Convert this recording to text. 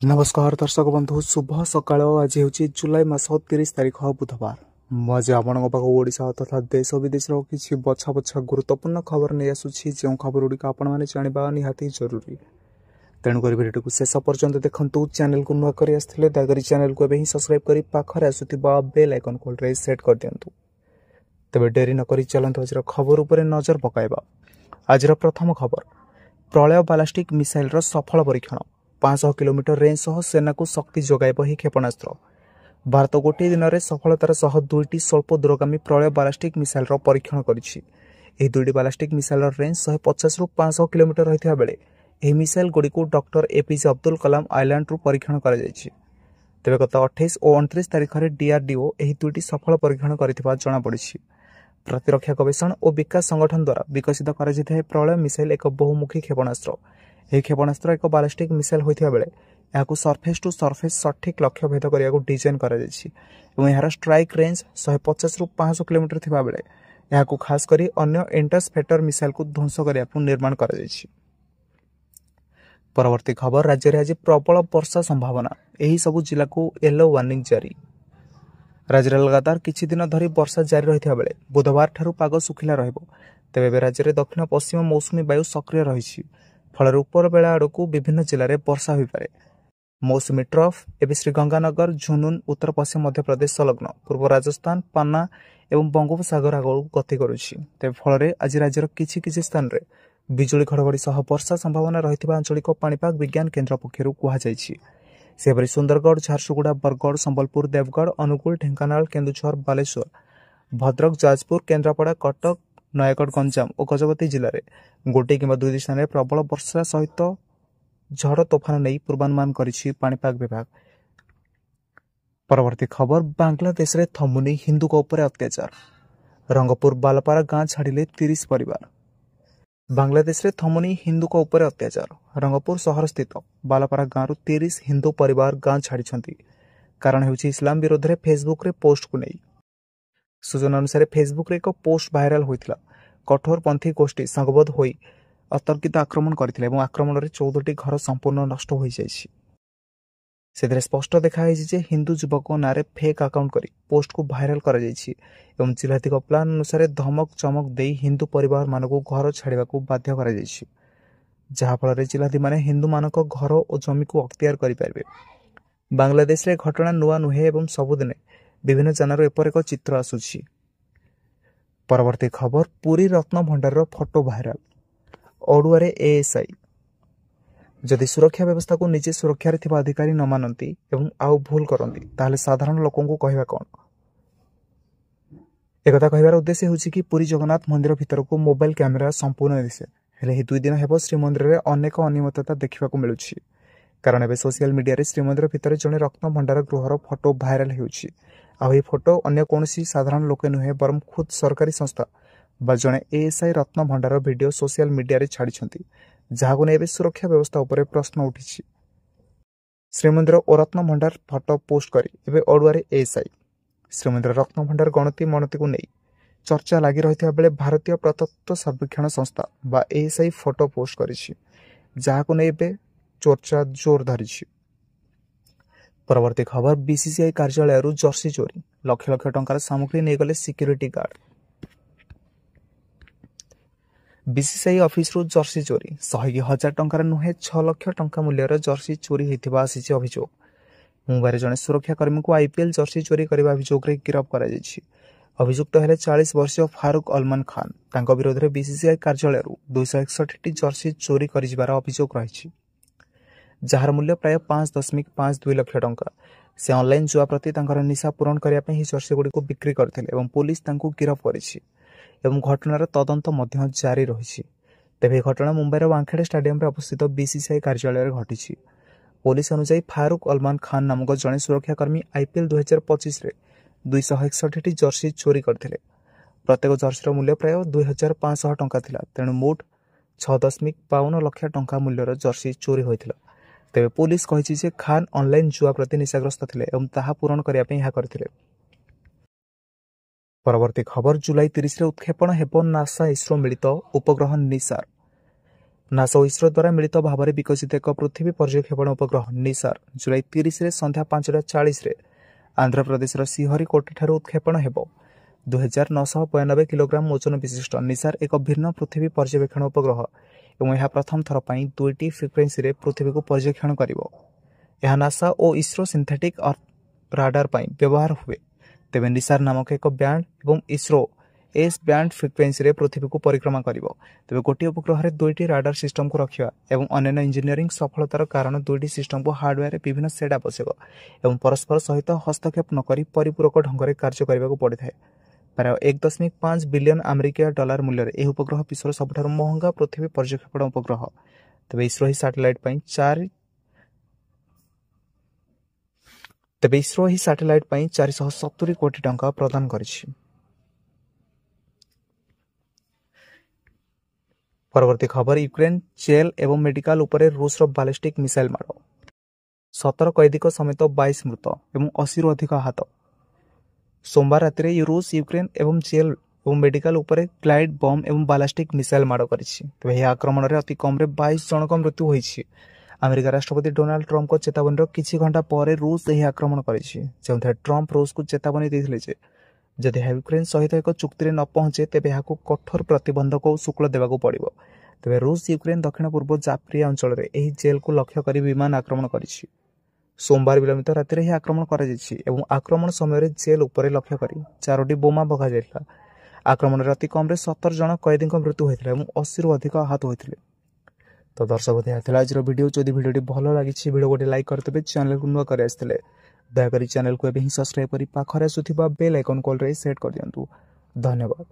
नमस्कार दर्शक बंधु शुभ सकाळ आज हूँ जुलाई मास 30 तारिख बुधवार आज आपण ओडिशा तथा देश विदेश किसी बछा बछा गुरुत्वपूर्ण खबर नहीं आसूसी जो खबर गुड़िक आपण मैंने जाना निहाती जरूरी तेणुक भिडियो को शेष पर्यंत देखु चैनल को नुआ कर आसते दयाकोरी चैनल को सब्सक्राइब कर पाखरे आसुवा बेल आइकन को सेट कर दिंतु तेज डेरी नक चलते आज खबर उपर नजर पकाइबा। आज प्रथम खबर प्रलय बालास्टिक मिसाइल सफल परीक्षण 500 किलोमीटर रेंज सह सेना को शक्ति जोगाइब ही क्षेपणास्त्र। भारत गोटे दिन में सफलतार सह दुईटी स्वल्प दूरगामी प्रलय बालास्टिक मिसाइल परीक्षण करिछि। एही दुईटी बालास्टिक मिसाइल रेंज 150 रु 500 किलोमीटर रहिथिबा बेले एही missile गुड़िक doctor APJ Abdul Kalam island रु परीक्षण करा जायछि। तेबे गत 28 और 29 तारिख में डीआरडीओ एही दुईटी सफल परीक्षण करिथिबा जणा पड़िछि। प्रतिरक्षा गवेषणा और विकास संगठन द्वारा विकसित करा जिथे प्रलय मिसाइल एक बहुमुखी क्षेपणास्त्र। यह क्षेपणास्त्र एक बालास्टिक मिसाइल होता बेले यह सरफेस टू सरफेस सठिक लक्ष्य भेद करने डिजाइन कर स्ट्राइक रेंज 150 रु 500 किलोमीटर थिबा बेले यह खास करी अन्य इंटरस्पेटर मिसाइल को ध्वंस करने निर्माण कर। परवर्ती खबर राज्य में आज प्रबल वर्षा संभावना यही सबु जिला को येलो वार्निंग जारी। राज्य में लगातार किछि दिन धरी वर्षा जारी रही बेले बुधवार ठारू पाग सुखिला रहिबो। तेबे राज्य में दक्षिण पश्चिम मौसुमी वायु सक्रिय रही फल उपर बेला आड़क विभिन्न जिले में वर्षा हो पारे। मौसुमी ट्रफ एवं श्रीगंगानगर झुनुन उत्तर पश्चिम मध्य प्रदेश संलग्न पूर्व राजस्थान पान्ना एवं बंगोपसागर आगक गति करुछि। तेज फल आज राज्यर किछि स्थान में बिजुली घड़घड़ी सह वर्षा संभावना रही आंचलिक पाणीपाग विज्ञान केन्द्र पक्षर कहुछि। सेपरि सुंदरगढ़ झारसुगुड़ा बरगढ़ संबलपुर देवगढ़ अनुगुल ढेंकानाल केन्दुझर बालेश्वर भद्रक जाजपुर केन्द्रापड़ा कटक नयगढ़ गंजाम और गजपति जिले में गोटे कि दुई स्थान में प्रबल वर्षा सहित झड़ तोफान नहीं पूर्वानुमान करिछि पाणीपाग विभाग। परवर्ती खबर बांग्लादेश रे थमुनी हिंदू उपर अत्याचार। रंगपुर बालपारा गां छाड़िले 30 परिवार। बांग्लादेश रे थमुनी हिंदू उपर अत्याचार। रंगपुर शहर स्थित बालपारा गांव 30 हिंदू परिवार गां छाड़ी कारण हेउछि इस्लाम विरोध में फेसबुक रे पोस्ट को नहीं। सूचना अनुसार फेसबुक रे एक पोस्ट भाइराल होइथिला। कठोरपंथी गोष्ठी संगबद्ध होई अतर्कित आक्रमण करथिले एवं आक्रमण रे 14टी घर संपूर्ण नष्ट हो जाइछि। सेदरे स्पष्ट देखाई जे हिंदू युवक नारे फेक अकाउंट करी पोस्ट को भाइराल करा जाइछि एवं जिलाधिक प्लान अनुसार धमक चमक देई हिंदू परिवार मानकु घर छाड़िबा को बाध्य करा जाइछि जहा फल रे जिलाधि माने हिंदू मानक घर और जमी को अख्तियार करि पारबे। बांग्लादेश रे घटना नुआ नुहे एवं सबुदिने विभिन्न जानर एपर एक चित्र आसुछि। परवर्ती खबर पुरी रत्न भंडार फोटो भाइराल। ओडुआरे एएसआई जदि सुरक्षा व्यवस्था को निजे सुरक्षा रे थिबा अधिकारी न मानती एवं आउ भूल करती ताहले साधारण लोकों को कहवा कौन। एक कहबार उद्देश्य होछि कि पुरी जगन्नाथ मंदिर भितर को मोबाइल कैमेरा संपूर्ण दिसे हेले दुई दिन हेब श्रीमंदिर रे अनेक अनियमितता देखा मिलुछि। कारण एवं सोशल मीडिया रे श्रीमंदिर भितर जड़े रत्न भंडार गृहर फोटो भाइराल होछि। आउ फोटो अन्य कौन साधारण लोके नुहे बरम खुद सरकारी संस्था बा जड़े एएसआई रत्न भंडार वीडियो सोशल मीडिया रे छाड़ी जहां ने सुरक्षा व्यवस्था उपर प्रश्न उठी। श्रीमंदिर और रत्न भंडार फोटो पोस्ट करी एवं ओडुआरे एएसआई श्रीमंदिर रत्न भंडार गणति मणति को नहीं चर्चा लगी रही बेले भारतीय प्रतत्व सर्वेक्षण संस्था बा एएसआई फोटो पोस्ट करिछि जहां ने चर्चा जोर धरी। परवर्ती खबर बीसीसीआई कार्यालय जर्सी चोरी लक्ष लक्ष टंकार सामग्री नहीं गले सिक्यूरिटी गार्ड। बीसीसीआई ऑफिस रु जर्सी चोरी 100,000 टंकार नुहे 6 लाख टंका मूल्यर जर्सी चोरी होता आसी अभियोग। मुंबई जड़े सुरक्षाकर्मी को आईपीएल जर्सी चोरी करने अभियोग गिरफ्त कर अभियुक्त हेले 40 वर्षीय फारूक अलमान खान। तांको विरोध में बीसीसीआई कार्यालय 261 जर्सी चोरी कर अभियोग रही जार मूल्य प्राय 5.52 लाख टंका। से ऑनलाइन जुआ प्रति निशा पूरण करने जर्सी गुड़ी को बिक्री करते पुलिस गिरफ्त कर घटनार तदंत जारी रही। तेज घटना मुंबईर वानखेड़े स्टाडियम रे अवस्थित बीसीसीआई कार्यालय घटी। पुलिस अनुसार फारूक अलमान खान नामक जड़े सुरक्षाकर्मी आईपीएल 2025 रे 261 जर्सी चोरी करथिले। प्रत्येक जर्सीर मूल्य प्राय 2500 टंका थिला। तेणु मोट 6.52 लाख टंका मूल्यर जर्सी चोरी होइथिला। तेबे पुलिस कहिछि जे खान ऑनलाइन जुआ प्रति निशाग्रस्त थिले एवं ताहा पूरण करिया पई यहा करथिले। परवर्ती खबर जुलाई 30 रे उत्क्षेपण हेबो नासा इसरो मिलित उपग्रह निसार। नासा और इसरो द्वारा मिलित भाव में विकसित एक पृथ्वी पर्यवेक्षण उपग्रह निसार जुलाई 30 संध्या 5:40 आंध्र प्रदेश श्रीहरिकोटा ठार उत्क्षेपण हेब। 2992 किलोग्राम ओजन विशिष्ट निसार एक भिन्न पृथ्वी पर्यवेक्षण उपग्रह और यह प्रथम थर पर 2टी फ्रिक्वेन्सी पृथ्वी को पर्यवेक्षण करिवो। यह नासा और इसरो सिंथेटिक अर्थ राडार पर व्यवहार हुए। तेबे निसार नामक एक बैंड और इसरो एस बैंड फ्रिक्वेन्सी पृथ्वी को परिक्रमा करिवो। तेबे गोटे उपग्रह 2टी राडार सिस्टम को रखिया एवं अन्य इंजीनियरिंग सफलतार कारण 2टी सिस्टम को हार्डवेयर विभिन्न सेट आवश्यक एवं परस्पर सहित हस्तक्षेप नक परिपूरक ढंग से कार्य करने पड़े था। प्राय 1.5 बिलियन अमेरिकीय डॉलर मूल्य यह उपग्रह विश्वर सबुठार महंगा पृथ्वी पर्यवेक्षण उपग्रह। तेबे इसरो ही सैटेलाइट 470 कोटी टंका प्रदान करिछि। परवर्ती खबर यूक्रेन जेल एवं मेडिकल उपरे रूस बालिस्टिक मिसाइल माड़ 17 कैदी समेत 22 मृत एवं 80 रु अधिक आहत। सोमवार राति रूस यूक्रेन एवं जेल एवं मेडिकल उपरे ग्लाइड बम एवं बालास्टिक मिसाइल माड़ करिछि। तेबे यह आक्रमण में अति कम 22 जन मृत्यु होइछि। अमेरिका राष्ट्रपति डोनाल्ड ट्रम्प को चेतावनी किछि घंटा पर रूस यह आक्रमण करिछि, जेउथे ट्रम्प रूस को चेतावनी देथिले जे जदि यूक्रेन सहित एक चुक्ति न पहुंचे तेबे यहाकू कठोर प्रतिबंधक और शुल्क देवाक पड़िबो। तेबे रूस यूक्रेन दक्षिण पूर्व जाप्रिया अंचल में यह जेल को लक्ष्य कर विमान आक्रमण करिछि। सोमवार विलंबित राति यह आक्रमण कर आक्रमण समय जेल उपर लक्ष्य कर 4टी बोमा भगा जाइला। आक्रमण अति कम 17 जन कैदी मृत्यु होता है और 80 रु अधिक आहत होते। तो दर्शक यह आज वीडियो। जदि वीडियो भल लगी वीडियो गोटे लाइक करते चैनल को नुआ कर दयाकोरी चैनल को सब्सक्राइब कर पाखरे आसुथिबा बेल आइकन कॉल रे सेट कर दियंतु। धन्यवाद।